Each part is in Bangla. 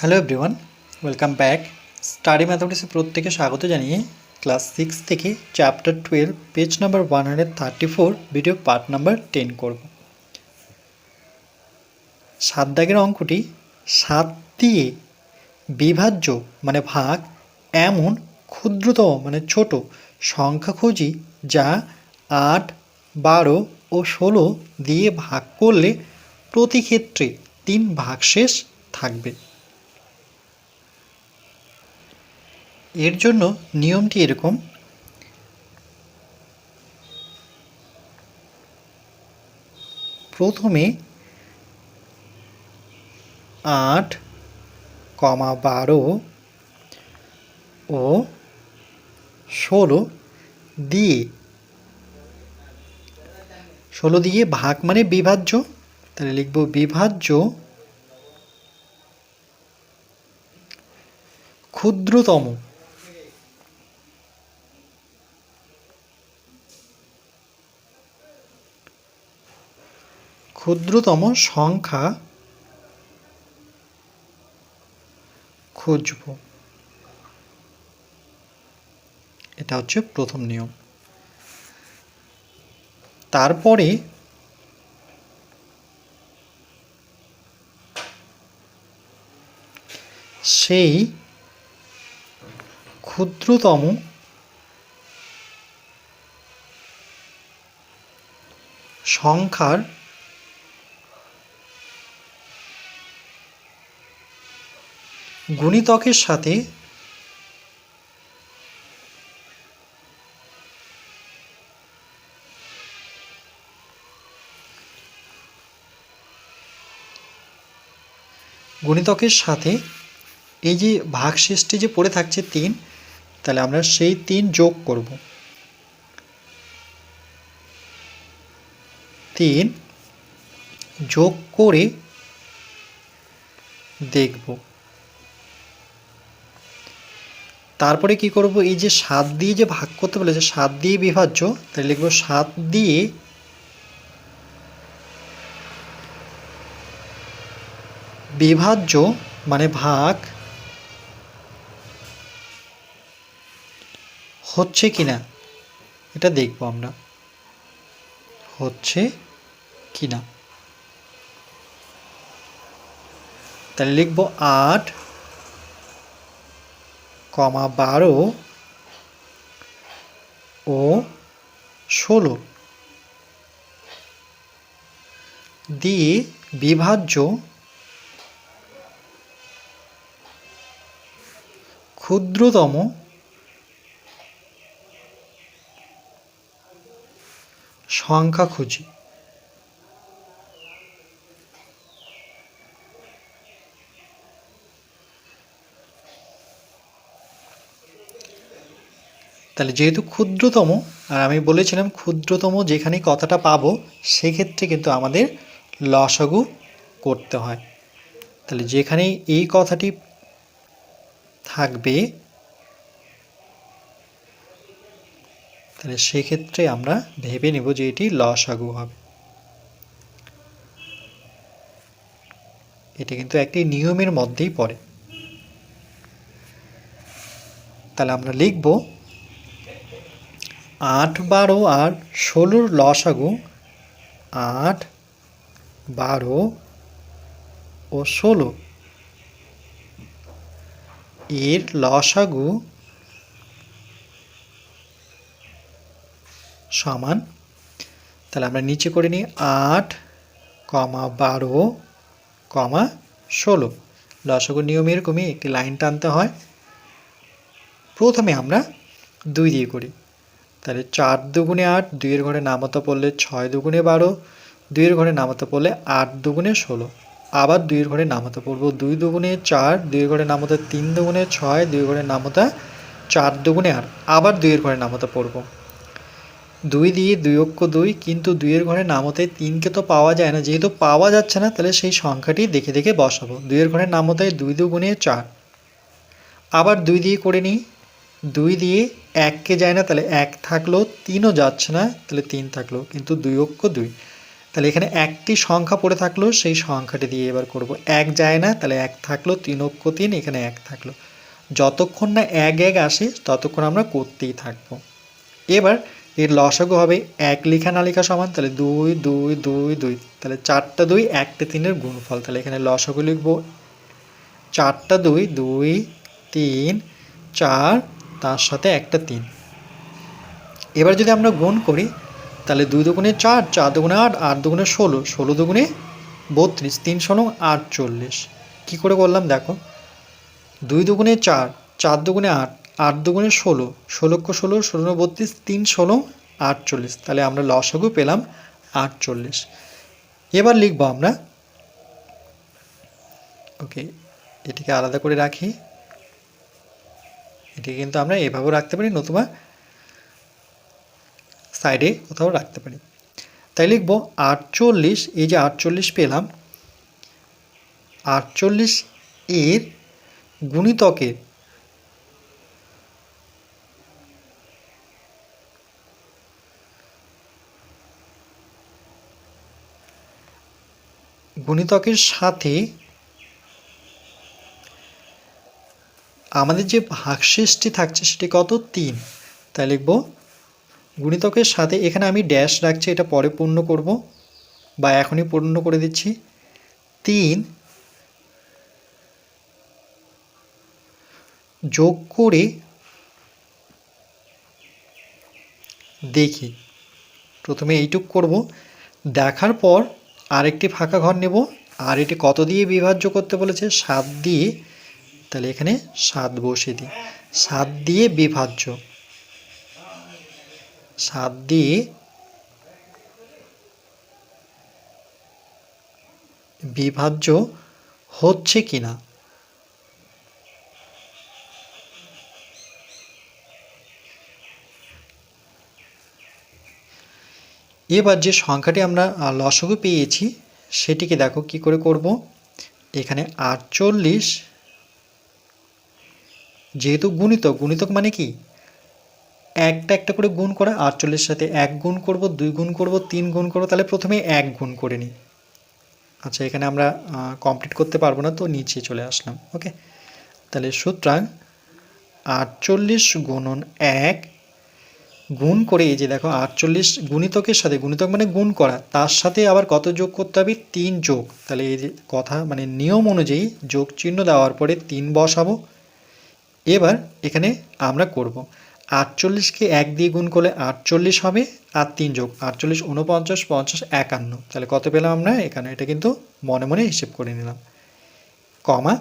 Hello everyone, welcome back. Study ম্যাথমেটিক্সে প্রত্যেকে স্বাগত জানিয়ে ক্লাস 6 থেকে chapter 12 page number 134 video part number 10 করব। 7 দাগের অঙ্কটি 7 দিয়ে বিভাজ্য মানে ভাগ এমন ক্ষুদ্রতম মানে ছোট সংখ্যা খুঁজি যা 8, 12 ও 16 দিয়ে ভাগ করলে প্রতি ক্ষেত্রে 3 ভাগশেষ থাকবে। এর জন্য নিয়মটি এরকম: প্রথমে 8, 12 ও 16 দিয়ে ভাগ মানে বিভাজ্য, তাহলে লিখব বিভাজ্য ক্ষুদ্রতম সংখ্যা খুঁজব। এটা হচ্ছে প্রথম নিয়ম। তারপরে সেই ক্ষুদ্রতম সংখ্যার গুণিতকের সাথে এই যে ভাগশেষটি যে পড়ে থাকছে 3, তাহলে আমরা সেই 3 যোগ করব। 3 যোগ করে দেখব। তারপরে কি করব, এই যে 7 দিয়ে যে ভাগ করতে বলেছে 7 দিয়ে বিভাজ্য, তাহলে লিখব 7 দিয়ে বিভাজ্য মানে ভাগ হচ্ছে কিনা এটা দেখব আমরা, হচ্ছে কিনা। তাহলে লিখব 8, 12 ও 16 দিয়ে বিভাজ্য ক্ষুদ্রতম সংখ্যা খুঁজি। তাহলে যেহেতু ক্ষুদ্রতম, আর আমি বলেছিলাম ক্ষুদ্রতম যেখানেই কথাটা পাবো সেক্ষেত্রে কিন্তু আমাদের লসাগু করতে হয়। তাহলে যেখানেই এই কথাটি থাকবে তাহলে সেক্ষেত্রে আমরা ভেবে নেব যে এটি লসাগু হবে। এটা কিন্তু একটি নিয়মের মধ্যেই পড়ে। তাহলে আমরা লিখব 8, 12 আর 16 লসাগু 8, 12 ও 16 এর লসাগু সমান, তাহলে আমরা নিচে করে নিই 8, 12, 16। লসাগু নিয়ম এরকমই, একটি লাইন টানতে হয়। প্রথমে আমরা 2 দিয়ে করি, তাহলে 4 দুগুণে 8, 2 এর ঘরে নামতা পড়লে 6 দুগুণে 12, 2 এর ঘরে নামতা পড়লে 8 দুগুণে 16। আবার 2 এর ঘরে নামতা পড়ব 2 দুগুণে 4, 2 এর ঘরে নামতা 3 দুগুণে 6, 2 এর ঘরে নামতা 4 দুগুণে 8, আবার 2 এর ঘরে নামতা পড়ব। 2 দিয়ে 2 অক্ষ 2, কিন্তু 2 এর ঘরে নামতায় 3কে তো পাওয়া যায় না, যেহেতু পাওয়া যাচ্ছে না তাহলে সেই সংখ্যাটি দেখে দেখে বসাবো। 2 এর ঘরে নামতায় 2 দুগুণে 4, আবার 2 দিয়ে করে নিই। 2 দিয়ে 1কে যায় না, তাহলে 1 থাকলো, 3ও যাচ্ছে না, তাহলে 3 থাকলো, কিন্তু 2 অক্ষ 2। তাহলে এখানে একটি সংখ্যা পড়ে থাকলো, সেই সংখ্যাটি দিয়ে এবার করব। 1 যায় না, তাহলে 1 থাকলো, 3 অক্ষ 3, এখানে 1 থাকলো। যতক্ষণ না 1 1 আসে ততক্ষণ আমরা করতেই থাকবো। এবার এর লসাগু হবে 1 লেখা না লেখা সমান, তাহলে 2 2 2 2, তাহলে 4টা 2 1টা 3-এর গুণফল। তাহলে এখানে লসাগু লিখব 4টা 2 2 3 4, তার সাথে একটা 3। এবার যদি আমরা গুণ করি তাহলে 2 দুগুণে 4, 4 দুগুণে 8, 8 দুগুণে 16, 16 দুগুণে 32, 3 16 48। কী করে করলাম দেখো, 2 দুগুণে 4, 4 দুগুণে 8, 8 দুগুণে 16, 16 16, 16 32, 3 16 48। তাহলে আমরা লসাগু পেলাম 48। এবার লিখব আমরা, ওকে এটিকে আলাদা করে রাখি, এটিকে কিন্তু আমরা এভাবেও রাখতে পারি, নতুবা সাইডে কোথাও রাখতে পারি। তাই লিখব 48, এই যে 48 পেলাম, 48 এর গুণিতকের সাথে আমাদের যে ভাগশেষটি থাকছে সেটি কত, 3। তাই লিখব গুণিতকের সাথে, এখানে আমি ড্যাশ রাখছি, এটা পরে পূর্ণ করব বা এখনই পূর্ণ করে দিচ্ছি, 3 যোগ করে দেখি। প্রথমে এইটুক করব, দেখার পর আরেকটি ফাঁকা ঘর নেব, আর এটি কত দিয়ে বিভাজ্য করতে বলেছে, 7 দিয়ে। তাহলে এখানে 7 বসিয়ে দিই, 7 দিয়ে বিভাজ্য, 7 দিয়ে বিভাজ্য হচ্ছে কিনা। এবার যে সংখ্যাটি আমরা লসাগু পেয়েছি সেটিকে দেখো কি করে করব। এখানে 48 যেহেতু গুণিতক, গুণিতক মানে কি একটা একটা করে গুণ করা, 48 সাথে 1 গুণ করব, 2 গুণ করব, 3 গুণ করব, তাহলে প্রথমে 1 গুণ করে নিই। আচ্ছা এখানে আমরা কমপ্লিট করতে পারবো না, তো নিচে চলে আসলাম। ওকে, তাহলে সুতরাং 48 গুণন 1 গুণ করে, এই যে দেখো 48 গুণিতকের সাথে, গুণিতক মানে গুণ করা, তার সাথে আবার কত যোগ করতে হবে, 3 যোগ। তাহলে এই যে কথা মানে নিয়ম অনুযায়ী যোগ চিহ্ন দেওয়ার পরে 3 বসাবো। এবার এখানে আমরা করব 48কে 1 দিয়ে গুণ করলে 48 হবে, আর 3 যোগ 48 49 50 51। তাহলে কত পেলাম আমরা এখানে, এটা কিন্তু মনে মনে হিসেব করে নিলাম, কমা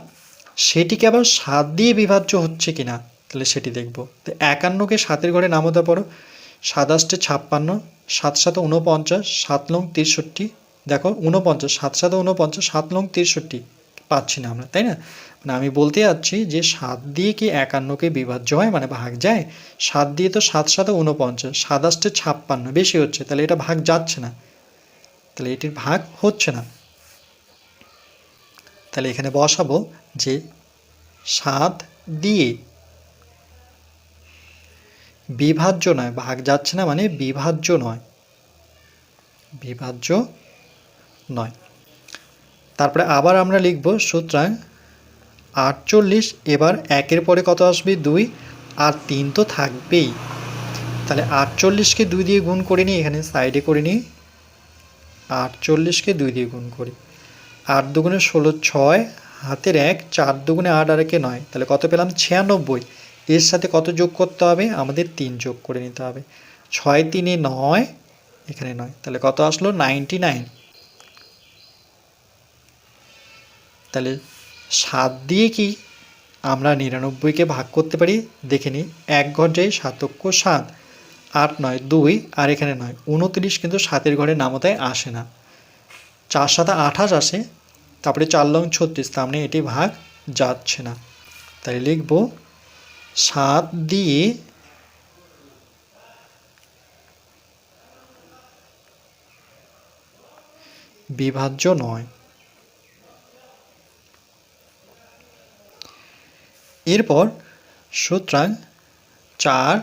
সেটিকে আবার 7 দিয়ে বিভাজ্য হচ্ছে কিনা, তাহলে সেটি দেখব। তো 51কে 7-এর ঘরে নামতা পড়ো, 7 8 56, 7 7 49, 7 9 63। দেখো 49, 7 7 49, 7 9 63 পাচ্ছি না আমরা, তাই না? মানে আমি বলতে যাচ্ছি যে 7 দিয়ে কি 51কে বিভাজ্য হয়, মানে ভাগ যায়। 7 দিয়ে তো 7 7 49, 7 8 56 বেশি হচ্ছে, তাহলে এটা ভাগ যাচ্ছে না, তাহলে এটির ভাগ হচ্ছে না। তাহলে এখানে বসাবো যে 7 দিয়ে বিভাজ্য নয়, ভাগ যাচ্ছে না মানে বিভাজ্য নয়, বিভাজ্য নয়। তারপরে আবার আমরা লিখব সুতরাং 48, এবার 1-এর পরে কত আসবে, 2, আর 3 তো থাকবেই। তাহলে 48কে 2 দিয়ে গুণ করে নিই, এখানে সাইডে করে নিই, 48কে 2 দিয়ে গুণ করি, 8 দুগুণে 16, 6 হাতের 1, 4 দুগুণে 8 আর 1-এ 9, তাহলে কত পেলাম, 96। এর সাথে কত যোগ করতে হবে, আমাদের 3 যোগ করে নিতে হবে, 6 3-এ 9, এখানে 9, তাহলে কত আসলো, 99। তাহলে 7 দিয়ে কি আমরা 99কে ভাগ করতে পারি, দেখে নিই। 1 ঘর যাই, 7 অক্ষ 7, 8 9 2, আর এখানে 9 29, কিন্তু 7-এর ঘরে নামতায় আসে না, 4 7 28 আসে, তারপরে 4 লং 36, তার মানে এটি ভাগ যাচ্ছে না। তাই লিখব 7 দিয়ে বিভাজ্য নয়। এরপর সুতরাং 4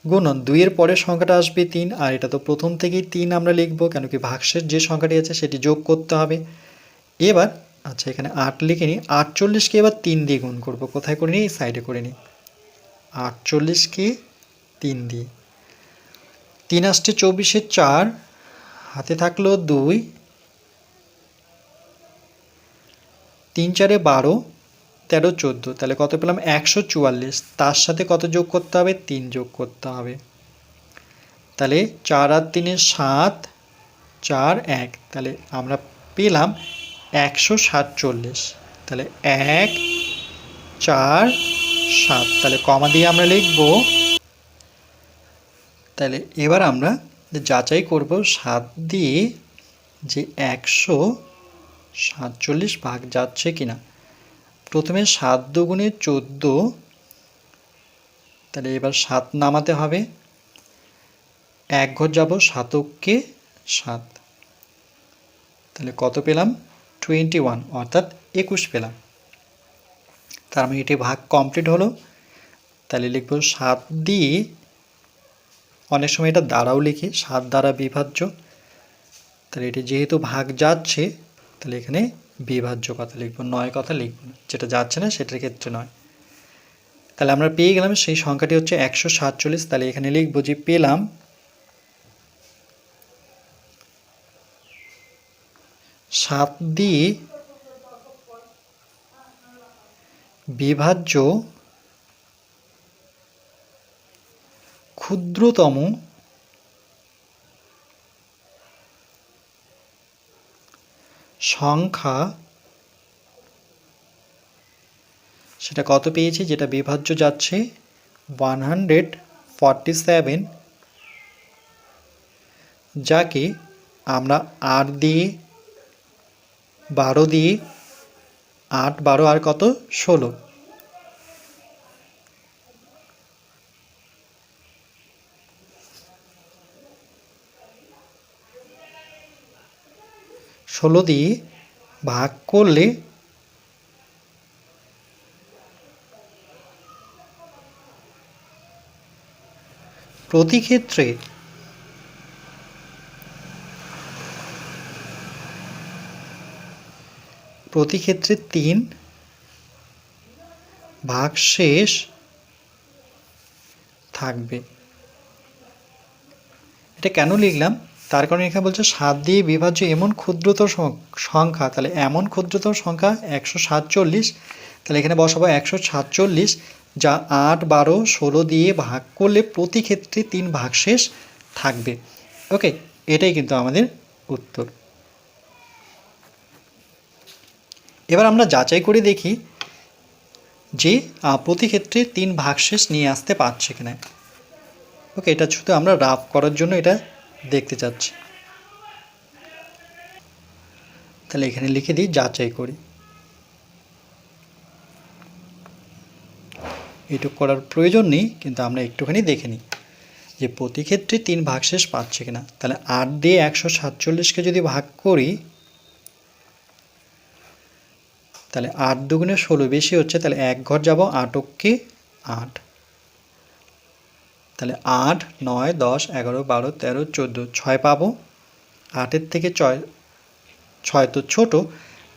গুণন 2 এর পরের সংখ্যাটা আসবে 3, আর এটা তো প্রথম থেকেই 3 আমরা লিখব, কেন কি ভাগশেষ যে সংখ্যাটি আছে সেটি যোগ করতে হবে। এবার আচ্ছা এখানে 8 লিখে নিই, 48কে এবার 3 দিয়ে গুণ করব। কোথায় করে নিই? এই সাইডে করে নিই। 48কে 3 দিয়ে, 3 আসছে 24-এ 4, হাতে থাকলো 2, 3 4-এ 12, 13 14, তাহলে কত পেলাম? 144। তার সাথে কত যোগ করতে হবে? 3 যোগ করতে হবে। তাহলে 4 আর 3-এ 7, 4 1, তাহলে আমরা পেলাম 147। তাহলে 1 4 7, তাহলে কমা দিয়ে আমরা লিখব। তাহলে এবার আমরা যাচাই করব 7 দিয়ে যে 147 ভাগ যাচ্ছে কিনা। প্রথমে 7 দুগুণে 14, তাহলে এবার 7 নামাতে হবে, 1 ঘর যাব, 7কে 7, তাহলে কত পেলাম? 21, অর্থাৎ 21 পেলাম। তার মানে এটি ভাগ কমপ্লিট হলো। তাহলে লিখব 7 দিয়ে, অনেক সময় এটা দ্বারাও লিখি, 7 দ্বারা বিভাজ্য। তাহলে এটি যেহেতু ভাগ যাচ্ছে, তাহলে এখানে বিভাজ্য কথা লিখব, নয় কথা লিখব না, যেটা যাচ্ছে না সেটার ক্ষেত্রে নয়। তাহলে আমরা পেয়ে গেলাম সেই সংখ্যাটি হচ্ছে 147। তাহলে এখানে লিখব যে পেলাম 7 দিয়ে বিভাজ্য ক্ষুদ্রতম সংখ্যা, সেটা কত পেয়েছি? যেটা বিভাজ্য যাচ্ছে 147, যাকে আমরা 8 দিয়ে, 12 দিয়ে, 8 12 আর কত? 16, 16 দিয়ে ভাগ করলে প্রতি ক্ষেত্রে প্রতি ক্ষেত্রে 3 ভাগশেষ থাকবে। এটা কেন লিখলাম? তার কারণে এখানে বলছে 7 দিয়ে বিভাজ্য এমন ক্ষুদ্রতর সংখ্যা, তাহলে এমন ক্ষুদ্রতর সংখ্যা 147। তাহলে এখানে বসাবো 147, যা 8 12 16 দিয়ে ভাগ করলে প্রতি ক্ষেত্রে 3 ভাগশেষ থাকবে। ওকে, এটাই কিন্তু আমাদের উত্তর। এবার আমরা যাচাই করে দেখি যে প্রতি ক্ষেত্রে 3 ভাগশেষ নিয়ে আসতে পারছে কিনা। ওকে, এটা শুধু আমরা রাফ করার জন্য এটা দেখতে চাচ্ছি। তাহলে এখানে লিখে দিই যাচাই করি। এটুকু করার প্রয়োজন নেই, কিন্তু আমরা একটুখানি দেখে নিই যে প্রতি ক্ষেত্রে 3 ভাগশেষ পাচ্ছে কিনা। তাহলে 8 দিয়ে 147কে যদি ভাগ করি, তাহলে 8 দুগুণে 16 বেশি হচ্ছে, তাহলে 1 ঘর যাব, 8কে 8, তাহলে 8 9 10 11 12 13 14, 6 পাবো। 8-এর থেকে 6 তো ছোট,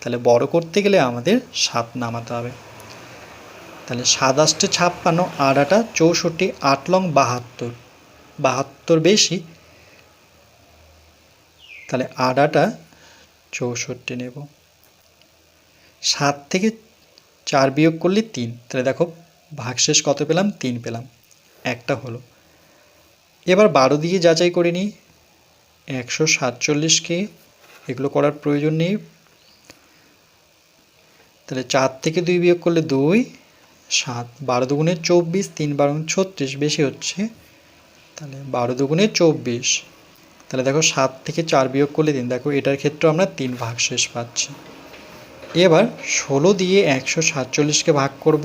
তাহলে বড় করতে গেলে আমাদের 7 নামাতে হবে। তাহলে 7 আসছে 56, 8 8 64, 8 লং 72, 72 বেশি, তাহলে 8 8 64 নেব। 7 থেকে 4 বিয়োগ করলে 3, তাহলে দেখো ভাগশেষ কত পেলাম? 3 পেলাম, একটা হলো। এবার 12 দিয়ে যাচাই করে নিই 147কে, এগুলো করার প্রয়োজন নেই। তাহলে 4 থেকে 2 বিয়োগ করলে 2, 7, 12 দুগুণে 24, 3 12 36 বেশি হচ্ছে, তাহলে 12 দুগুণে 24। তাহলে দেখো 7 থেকে 4 বিয়োগ করলে 3, দেখো এটার ক্ষেত্রে আমরা 3 ভাগশেষ পাচ্ছি। এবার 16 দিয়ে 147কে ভাগ করব।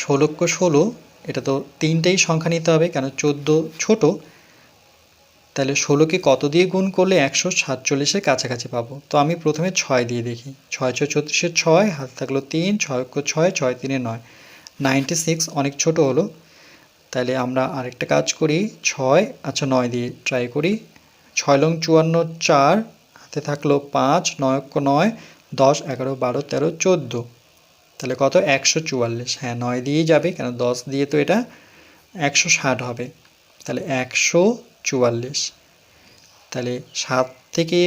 16কে 16, এটা তো 3টাই সংখ্যা নিতে হবে, কেন 14 ছোট। তাহলে 16কে কত দিয়ে গুণ করলে 147-এর কাছাকাছি পাবো? তো আমি প্রথমে 6 দিয়ে দেখি। 6 6 36, 6 হাতে থাকলো 3, 6 6 6 3 9, 96 অনেক ছোট হলো। তাহলে আমরা আরেকটা কাজ করি, 6 আচ্ছা 9 দিয়ে ট্রাই করি। 6 লং 54, 4 হাতে থাকলো 5, 9 9, 10 11 12 13 14, তাহলে কত 144। হ্যাঁ 9 দিয়েই যাবে, কেন 10 দিয়ে তো এটা 160 হবে, তাহলে 144। তাহলে 7 থেকে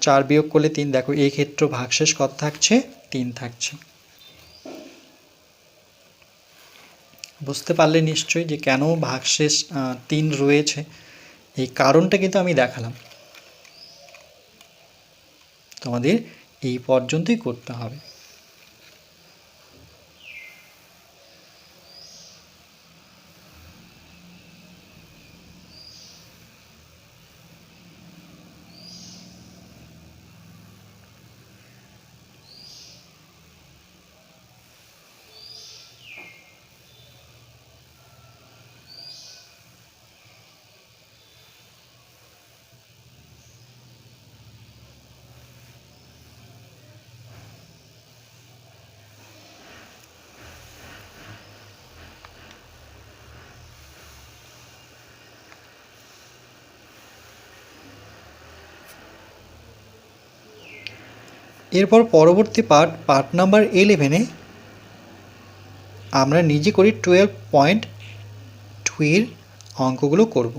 4 বিয়োগ করলে 3, দেখো এই ক্ষেত্রে ভাগশেষ কত থাকছে, 3 থাকছে। বুঝতে পারলে নিশ্চয়ই যে কেন ভাগশেষ 3 রয়েছে, এই কারণটা কিন্তু আমি দেখালাম। তোমাদের এই পর্যন্তই করতে হবে। এরপর পরবর্তী পার্ট নাম্বার 11-এ আমরা নিজে করি 12.2 এর অঙ্কগুলো করব।